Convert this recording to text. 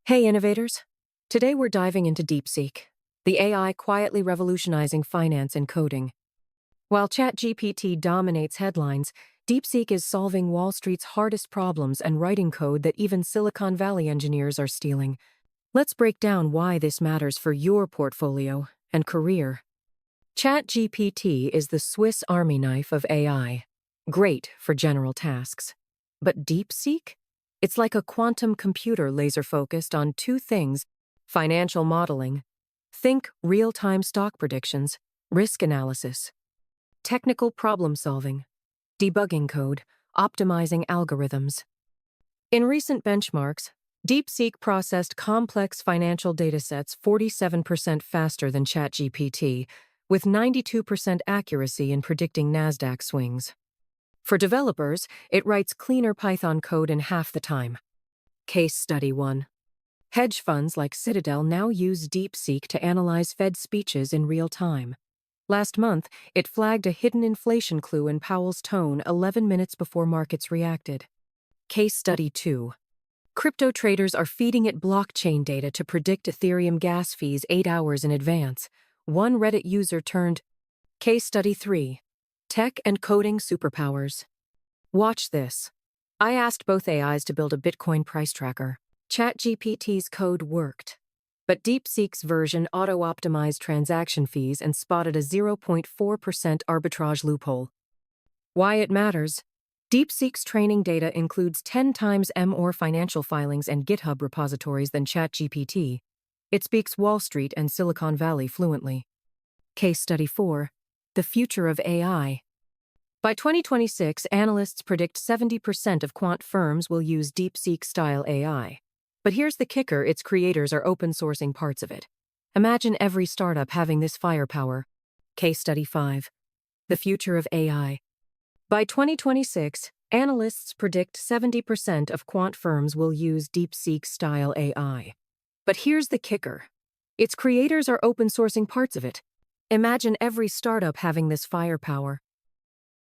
Hey, innovators! Today we're diving into DeepSeek, the AI quietly revolutionizing finance and coding. While ChatGPT dominates headlines, DeepSeek is solving Wall Street's hardest problems and writing code that even Silicon Valley engineers are stealing. Let's break down why this matters for your portfolio and career. ChatGPT is the Swiss Army knife of AI, great for general tasks. But DeepSeek? It's like a quantum computer laser-focused on two things: financial modeling. Think real-time stock predictions, risk analysis, technical problem-solving, debugging code, optimizing algorithms. In recent benchmarks, DeepSeek processed complex financial datasets 47% faster than ChatGPT, with 92% accuracy in predicting NASDAQ swings. For developers, it writes cleaner Python code in half the time. Case Study 1. Hedge funds like Citadel now use DeepSeek to analyze Fed speeches in real time. Last month, it flagged a hidden inflation clue in Powell's tone 11 minutes before markets reacted. Case Study 2. Crypto traders are feeding it blockchain data to predict Ethereum gas fees 8 hours in advance. One Reddit user turned. Case Study 3. Tech and coding superpowers. Watch this. I asked both AIs to build a Bitcoin price tracker. ChatGPT's code worked, but DeepSeek's version auto-optimized transaction fees and spotted a 0.4% arbitrage loophole. Why it matters? DeepSeek's training data includes 10 times more financial filings and GitHub repositories than ChatGPT. It speaks Wall Street and Silicon Valley fluently. Case Study 4. The future of AI. By 2026, analysts predict 70% of quant firms will use DeepSeek-style AI. But here's the kicker: its creators are open-sourcing parts of it. Imagine every startup having this firepower. Case Study 5. The future of AI. By 2026, analysts predict 70% of quant firms will use DeepSeek-style AI. But here's the kicker: its creators are open-sourcing parts of it. Imagine every startup having this firepower.